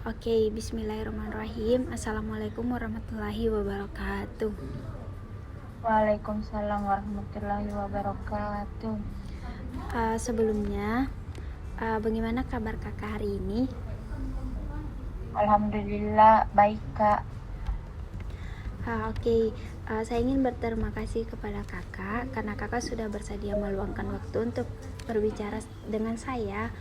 Oke, Bismillahirrahmanirrahim. Assalamualaikum warahmatullahi wabarakatuh. Waalaikumsalam warahmatullahi wabarakatuh. Sebelumnya, bagaimana kabar kakak hari ini? Alhamdulillah baik, Kak. Oke, saya ingin berterima kasih kepada kakak karena kakak sudah bersedia meluangkan waktu untuk berbicara dengan saya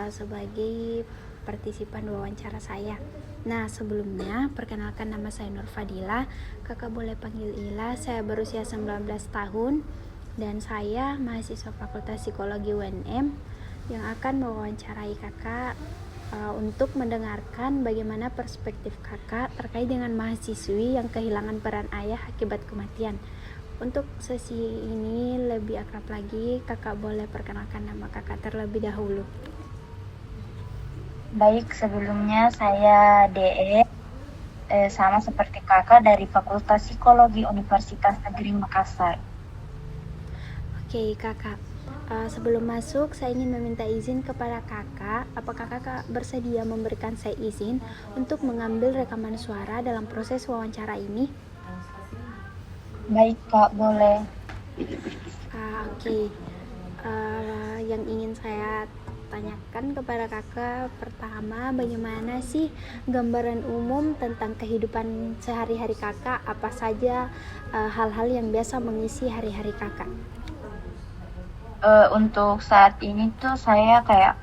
sebagai partisipan wawancara saya. Nah, sebelumnya perkenalkan, nama saya Nur Fadila. Kakak boleh panggil Ila. Saya berusia 19 tahun dan saya mahasiswa Fakultas Psikologi UNM yang akan mewawancarai kakak untuk mendengarkan bagaimana perspektif kakak terkait dengan mahasiswi yang kehilangan peran ayah akibat kematian. Untuk sesi ini lebih akrab lagi, kakak boleh perkenalkan nama kakak terlebih dahulu. Baik, sebelumnya saya DE, sama seperti Kakak dari Fakultas Psikologi Universitas Negeri Makassar. Oke, kakak. Sebelum masuk, saya ingin meminta izin kepada kakak. Apakah kakak bersedia memberikan saya izin untuk mengambil rekaman suara dalam proses wawancara ini? Baik, Kak, boleh. Oke. Yang ingin saya tanyakan kepada kakak, pertama, bagaimana sih gambaran umum tentang kehidupan sehari-hari kakak? Apa saja hal-hal yang biasa mengisi hari-hari kakak? Untuk saat ini tuh saya kayak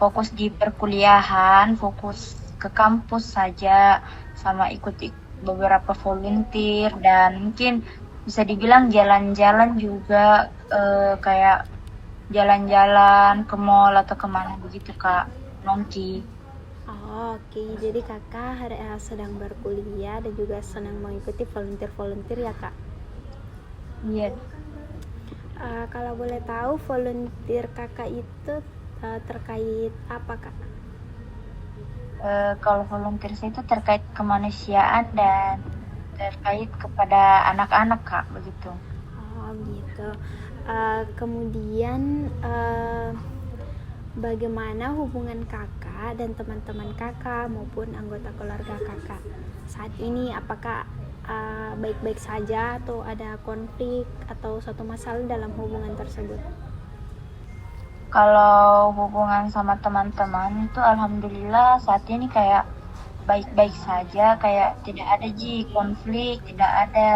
fokus di perkuliahan, fokus ke kampus saja, sama ikut beberapa volunteer, dan mungkin bisa dibilang jalan-jalan juga, kayak jalan-jalan ke mall atau kemana begitu, Kak. Nongki. Oke. Jadi kakak sedang berkuliah dan juga sedang mengikuti volunteer ya, Kak? Iya. Kalau boleh tahu, volunteer kakak itu terkait apa, Kak? Kalau volunteer saya itu terkait kemanusiaan dan terkait kepada anak-anak, Kak, begitu. Gitu. Kemudian bagaimana hubungan kakak dan teman-teman kakak maupun anggota keluarga kakak saat ini? Apakah baik-baik saja atau ada konflik atau suatu masalah dalam hubungan tersebut? Kalau hubungan sama teman-teman itu alhamdulillah saat ini kayak baik-baik saja, kayak tidak ada konflik, tidak ada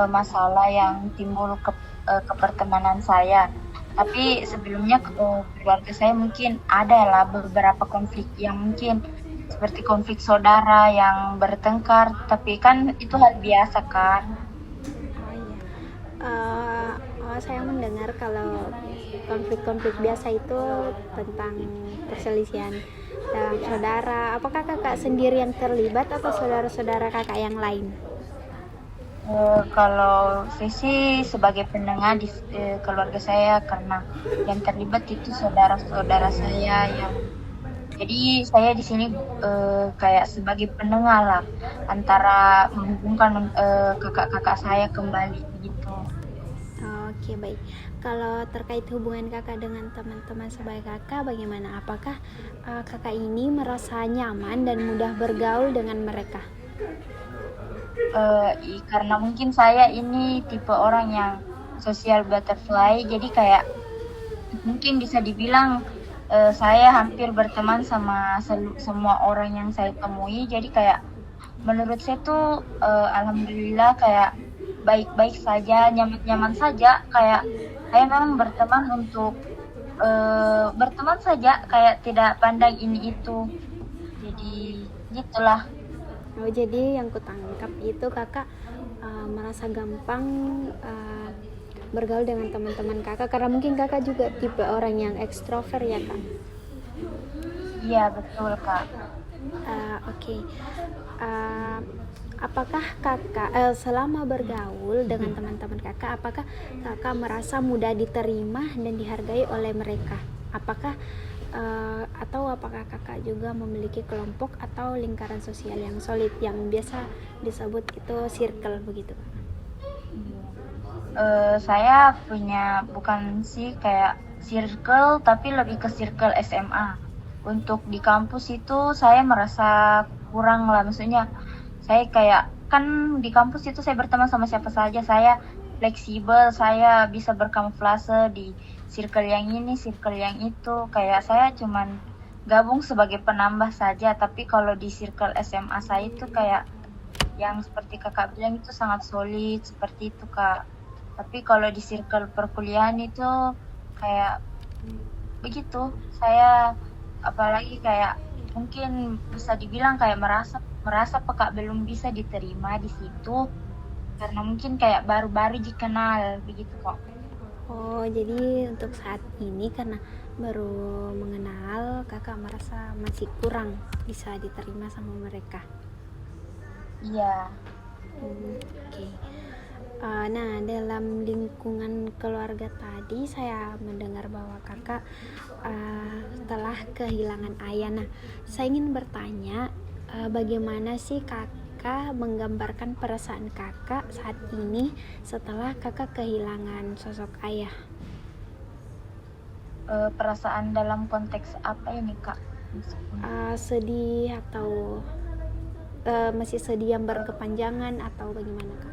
masalah yang timbul ke pertemanan saya. Tapi sebelumnya keluarga saya mungkin ada lah beberapa konflik yang mungkin seperti konflik saudara yang bertengkar, tapi kan itu hal biasa kan. Saya mendengar kalau konflik-konflik biasa itu tentang perselisihan dalam saudara. Apakah kakak sendiri yang terlibat atau saudara-saudara kakak yang lain? Kalau saya sih sebagai penengah di keluarga saya, karena yang terlibat itu saudara-saudara saya yang, jadi saya di sini kayak sebagai penengah lah antara menghubungkan kakak-kakak saya kembali begitu. Oke, baik. Kalau terkait hubungan kakak dengan teman-teman sebagai kakak, bagaimana? Apakah kakak ini merasa nyaman dan mudah bergaul dengan mereka? Karena mungkin saya ini tipe orang yang social butterfly, jadi kayak mungkin bisa dibilang saya hampir berteman sama semua orang yang saya temui. Jadi kayak menurut saya tuh alhamdulillah kayak baik-baik saja, nyaman-nyaman saja. Kayak saya memang berteman untuk berteman saja, kayak tidak pandang ini itu. Jadi gitulah. Jadi yang kutangkap itu kakak merasa gampang bergaul dengan teman-teman kakak karena mungkin kakak juga tipe orang yang ekstrovert ya, Kak? Iya, betul, Kak. Oke. Apakah kakak selama bergaul dengan teman-teman kakak, apakah kakak merasa mudah diterima dan dihargai oleh mereka? Apakah apakah kakak juga memiliki kelompok atau lingkaran sosial yang solid yang biasa disebut itu circle begitu? Saya punya bukan sih kayak circle, tapi lebih ke circle SMA. untuk di kampus itu saya merasa kurang lah, maksudnya saya kayak kan di kampus itu saya berteman sama siapa saja, saya fleksibel, saya bisa berkamuflase di circle yang ini, circle yang itu, kayak saya cuman gabung sebagai penambah saja. Tapi kalau di circle SMA saya itu kayak yang seperti kakak bilang itu sangat solid seperti itu kak. Tapi kalau di circle perkuliahan itu kayak begitu, saya apalagi kayak mungkin bisa dibilang kayak merasa merasa peka belum bisa diterima di situ karena mungkin kayak baru-baru dikenal begitu kok. Oh, jadi untuk saat ini karena baru mengenal, kakak merasa masih kurang bisa diterima sama mereka. Iya. Oke. Nah, dalam lingkungan keluarga tadi saya mendengar bahwa kakak telah kehilangan ayah. Nah, saya ingin bertanya, bagaimana sih kakak menggambarkan perasaan kakak saat ini setelah kakak kehilangan sosok ayah? Perasaan dalam konteks apa ini kak? Sedih atau masih sedih yang berkepanjangan atau bagaimana kak?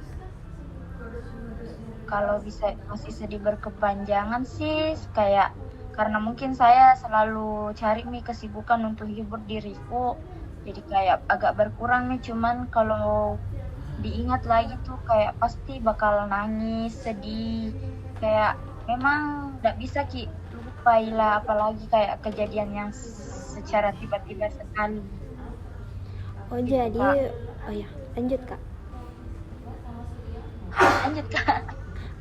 Kalau bisa masih sedih berkepanjangan sih kayak karena mungkin saya selalu cari nih kesibukan untuk hibur diriku, jadi kayak agak berkurang nih. Cuman kalau diingat lagi tuh kayak pasti bakal nangis sedih, kayak memang nggak bisa ki lupailah apalagi kayak kejadian yang secara tiba-tiba sekali. Oh Gitu, jadi, Kak. oh ya lanjut kak. Lanjut kak.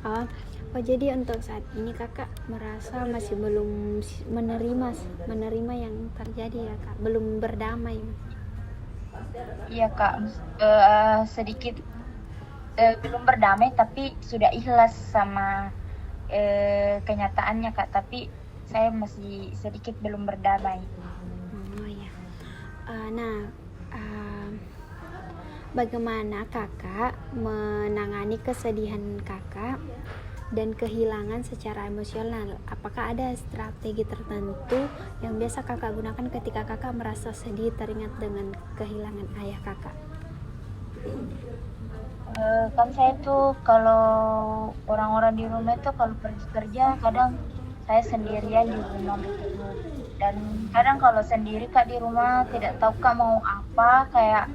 Oh, oh jadi untuk saat ini kakak merasa masih belum menerima yang terjadi ya kak, belum berdamai. Iya kak. Sedikit belum berdamai tapi sudah ikhlas sama kenyataannya kak, tapi saya masih sedikit belum berdamai. Oh ya. Nah, uh, bagaimana kakak menangani kesedihan kakak dan kehilangan secara emosional? Apakah ada strategi tertentu yang biasa kakak gunakan ketika kakak merasa sedih teringat dengan kehilangan ayah kakak? Kan saya tuh kalau orang-orang di rumah itu kalau pergi kerja kadang saya sendirian di rumah begitu. Dan kadang kalau sendiri kak di rumah tidak tahu kak mau apa, kayak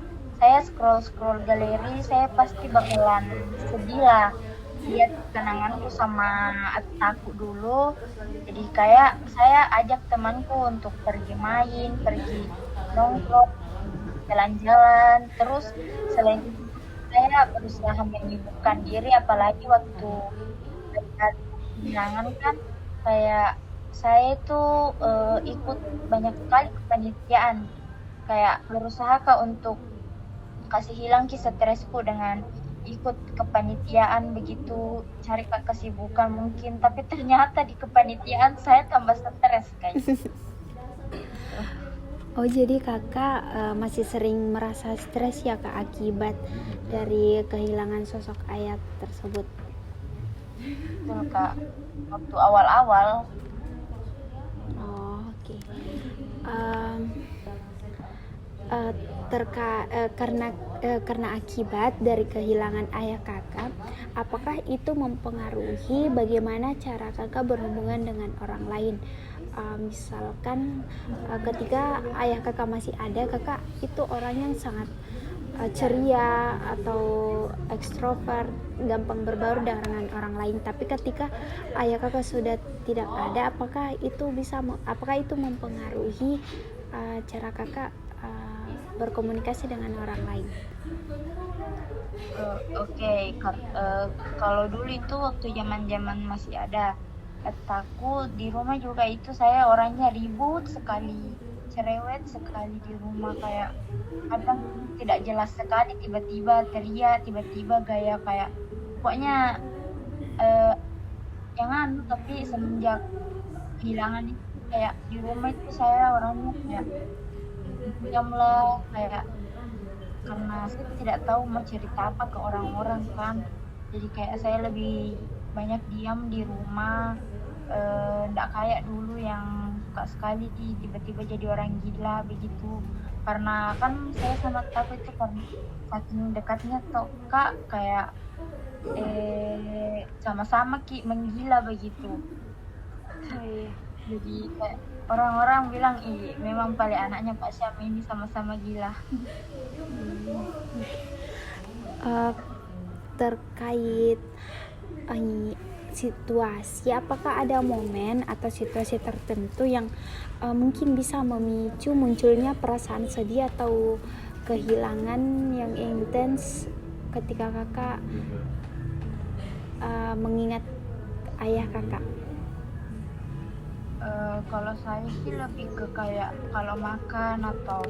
saya scroll galeri saya pasti bakalan sedih lah lihat kenanganku sama aku dulu. Jadi kayak saya ajak temanku untuk pergi main, pergi nongkrong, jalan-jalan. Terus selain itu saya berusaha menyibukkan diri, apalagi waktu dekat kehilangan kan kayak saya itu ikut banyak sekali kepanitiaan, kayak berusaha kak untuk kasih hilang kisah stresku dengan ikut kepanitiaan begitu, cari kak kesibukan mungkin, tapi ternyata di kepanitiaan saya tambah stres guys. Oh jadi kakak masih sering merasa stres ya kak akibat dari kehilangan sosok ayah tersebut? Betul kak, waktu awal-awal. Oh oke. Karena akibat dari kehilangan ayah kakak, apakah itu mempengaruhi bagaimana cara kakak berhubungan dengan orang lain? Misalkan ketika ayah kakak masih ada, kakak itu orang yang sangat ceria atau ekstrovert, gampang berbaur dengan orang lain. Tapi ketika ayah kakak sudah tidak ada, apakah itu mempengaruhi cara kakak berkomunikasi dengan orang lain? Oke. Kalau dulu itu waktu zaman masih ada takut di rumah juga itu saya orangnya ribut sekali, cerewet sekali di rumah, kayak kadang tidak jelas sekali, tiba-tiba teriak, tiba-tiba gaya kayak pokoknya jangan. Tapi semenjak kehilangan itu kayak di rumah itu saya orangnya kayak diam lah, kayak karena saya tidak tahu mau cerita apa ke orang-orang kan, jadi kayak saya lebih banyak diam di rumah, nggak kayak dulu yang suka sekali tiba-tiba jadi orang gila begitu. Karena kan saya sama Kak itu karena saking dekatnya tuh Kak kayak sama-sama menggila begitu. Oh iya. Jadi kayak orang-orang bilang memang paling anaknya Pak Syam ini sama-sama gila. Eh, terkait situasi, apakah ada momen atau situasi tertentu yang mungkin bisa memicu munculnya perasaan sedih atau kehilangan yang intens ketika kakak mengingat ayah kakak? Kalau saya sih lebih ke kayak kalau makan atau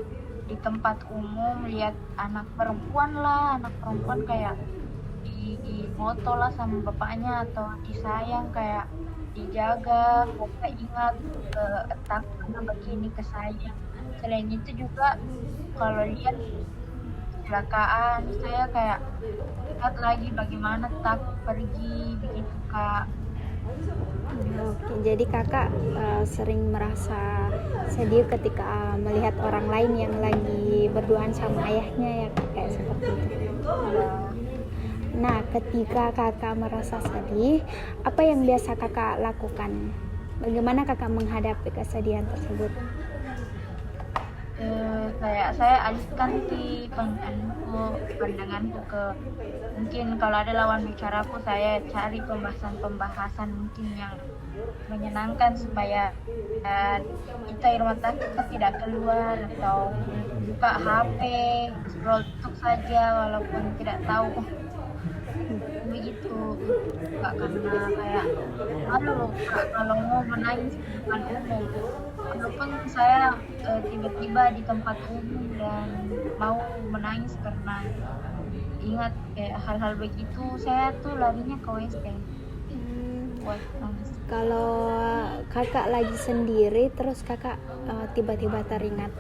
di tempat umum lihat anak perempuan kayak di foto lah sama bapaknya atau disayang kayak dijaga, pokoknya ingat takut karena begini ke saya. Selain itu juga kalau lihat kecelakaan saya kayak ingat lagi bagaimana takut pergi begitu Kak. Oke, jadi kakak sering merasa sedih ketika melihat orang lain yang lagi berduaan sama ayahnya ya, kayak seperti itu. Nah, ketika kakak merasa sedih, apa yang biasa kakak lakukan? Bagaimana kakak menghadapi kesedihan tersebut? Kayak saya alihkan pandanganku ke mungkin kalau ada lawan bicaraku saya cari pembahasan mungkin yang menyenangkan supaya kita air mata kita tidak keluar atau buka HP scroll TikTok saja walaupun tidak tahu begitu Kak, karena kayak malu Kak kalau mau menangis di depan umum walaupun saya tiba-tiba di tempat umum dan mau menangis karena ingat kayak hal-hal begitu saya tuh larinya ke WC buat nangis. Kalau kakak lagi sendiri terus kakak tiba-tiba teringat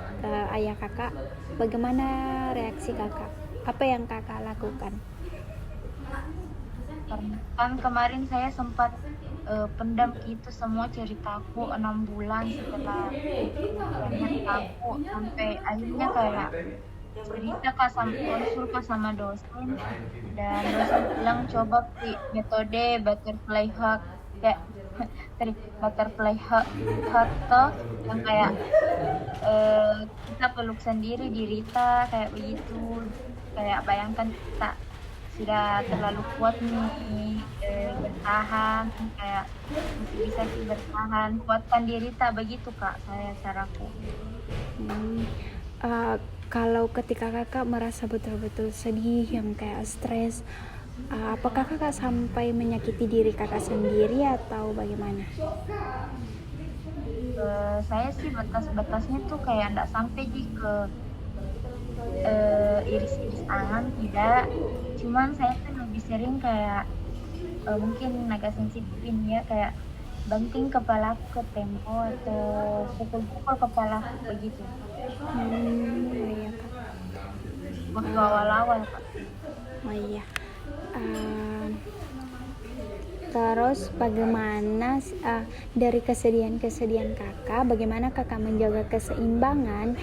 ayah kakak, bagaimana reaksi kakak? Apa yang kakak lakukan? Karena kan kemarin saya sempat pendam itu semua ceritaku 6 bulan setelah aku sampai akhirnya kayak cerita Kak sama konsul Kak sama dosen dan dosen bilang coba metode butterfly hug kayak butterfly hug tuh yang kayak kita peluk sendiri di Rita kayak begitu, kayak bayangkan kita sudah terlalu kuat nih bertahan kayak masih bisa sih bertahan, kuatkan diri tak begitu Kak saya caraku. Kalau ketika kakak merasa betul-betul sedih yang kayak stres, apakah kakak sampai menyakiti diri kakak sendiri atau bagaimana? Saya sih batas-batasnya tuh kayak nggak sampai ke iris-iris tangan tidak, cuman saya tuh lebih sering kayak mungkin agak sensitifin ya kayak banting kepalaku ke tembok atau pukul-pukul kepalaku begitu Iya kak. waktu awal-awal Kak. Oh iya. Terus bagaimana dari kesedihan kakak, bagaimana kakak menjaga keseimbangan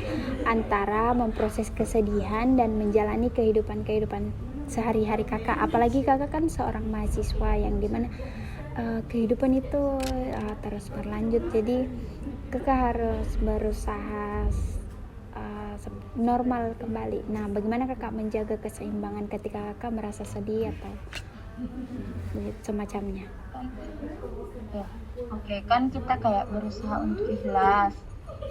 antara memproses kesedihan dan menjalani kehidupan sehari-hari kakak? Apalagi kakak kan seorang mahasiswa yang dimana kehidupan itu terus berlanjut, jadi kakak harus berusaha normal kembali. Nah, bagaimana kakak menjaga keseimbangan ketika kakak merasa sedih atau semacamnya? Ya. Oke, kan kita kayak berusaha untuk ikhlas.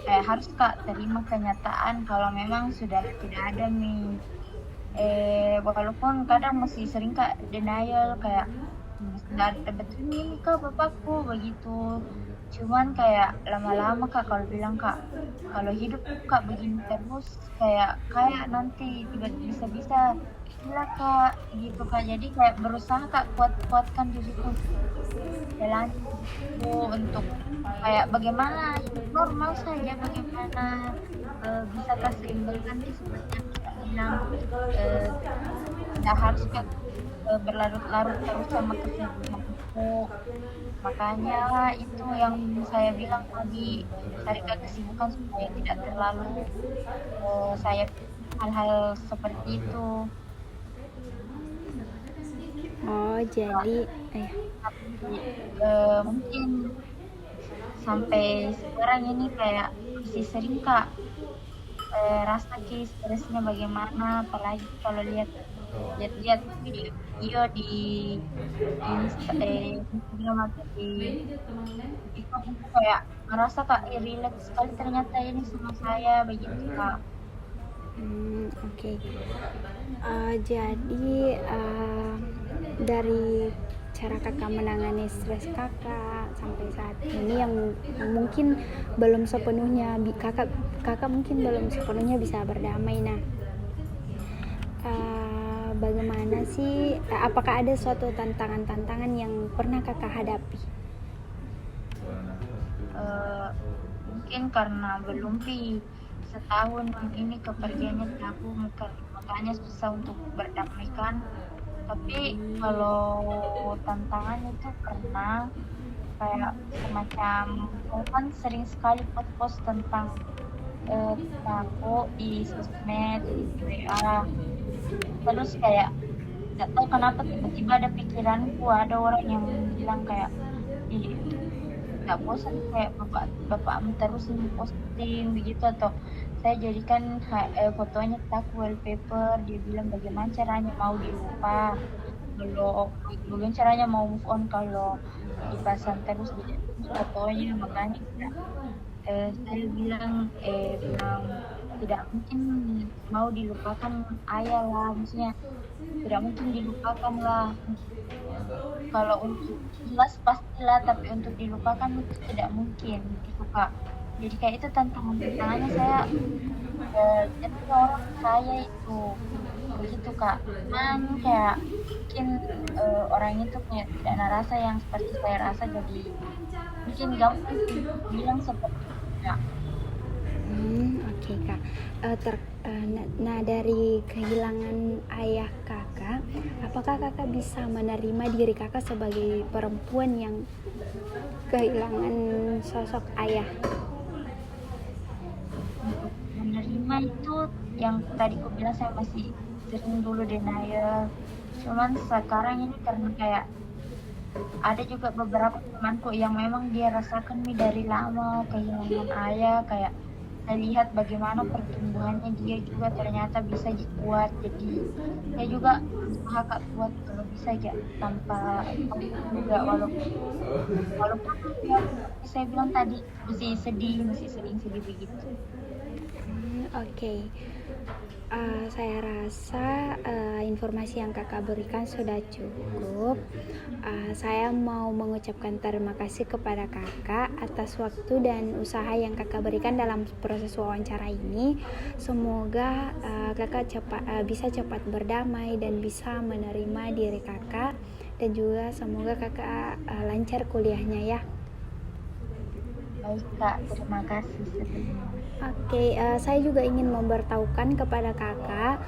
Kayak harus Kak terima kenyataan kalau memang sudah tidak ada nih. Walaupun kadang masih sering Kak denial kayak tidak ada betul ini Kak bapakku begitu. Cuman kayak lama-lama Kak kalau bilang Kak kalau hidup Kak begini terus kayak nanti tiba-tiba bisa gila Kak gitu Kak, jadi kayak berusaha Kak kuatkan diriku jalan untuk kayak bagaimana hidup normal saja, bagaimana bisa keseimbangan seperti yang kita bilang tidak harus Kak berlarut-larut terus sama kesedihan itu Makanya itu yang saya bilang tadi, carikan kesibukan supaya tidak terlalu saya hal-hal seperti itu. Oh, jadi Tapi mungkin sampai sekarang ini kayak masih sering Kak rasa stresnya bagaimana, apalagi kalau lihat-lihat video-video di Instagram atau di TikTok itu kayak ngerasa Kak, relate sekali ternyata ini sama saya begitu Kak. oke. Jadi dari cara kakak menangani stres kakak sampai saat ini yang mungkin belum sepenuhnya kakak mungkin belum sepenuhnya bisa berdamai. Nah, bagaimana sih? Apakah ada suatu tantangan-tantangan yang pernah kakak hadapi? Mungkin karena belum setahun ini kepergiannya aku, makanya susah untuk berdamaikan. Tapi kalau tantangan itu pernah kayak semacam aku kan sering sekali post tentang aku di sosmed, di WA, terus kayak nggak tahu kenapa tiba-tiba ada pikiranku, ada orang yang bilang kayak ih, nggak bosan kayak bapakmu terus ini posting begitu, atau saya jadikan fotonya tak wallpaper. Dia bilang bagaimana caranya mau dilupa, kalau bagaimana caranya mau move on kalau dipasang terus di fotonya. Makanya saya bilang tidak mungkin mau dilupakan ayah lah, maksudnya tidak mungkin dilupakan lah. Kalau untuk jelas pastilah, tapi untuk dilupakan itu tidak mungkin gitu Kak. Jadi kayak itu tantangannya saya jadi orang saya itu begitu Kak. Cuman kayak mungkin orang itu kayak tidak ada rasa yang seperti saya rasa, jadi mungkin gampang bilang seperti itu Kak. Oke, Kak. Nah, dari kehilangan ayah kakak, apakah kakak bisa menerima diri kakak sebagai perempuan yang kehilangan sosok ayah? Untuk menerima itu yang tadi aku bilang, saya masih sering dulu denial. Cuman sekarang ini karena kayak ada juga beberapa temanku yang memang dia rasakan nih dari lama kehilangan ayah, kayak saya lihat bagaimana pertumbuhannya dia juga ternyata bisa kuat. Jadi saya juga berusaha Kak kuat kalau bisa ya, tanpa juga, walaupun ya, seperti saya bilang tadi masih sering sedih begitu. Oke. Saya rasa informasi yang kakak berikan sudah cukup. Saya mau mengucapkan terima kasih kepada kakak atas waktu dan usaha yang kakak berikan dalam proses wawancara ini. Semoga kakak bisa cepat berdamai dan bisa menerima diri kakak, dan juga semoga kakak lancar kuliahnya ya. Baik Kak, terima kasih sebelumnya. Oke, saya juga ingin memberitahukan kepada kakak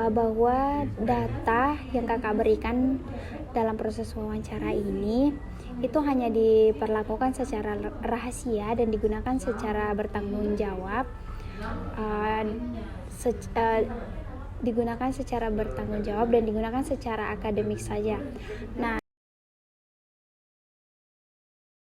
bahwa data yang kakak berikan dalam proses wawancara ini itu hanya diperlakukan secara rahasia dan digunakan secara bertanggung jawab. Digunakan secara bertanggung jawab dan digunakan secara akademik saja. Nah,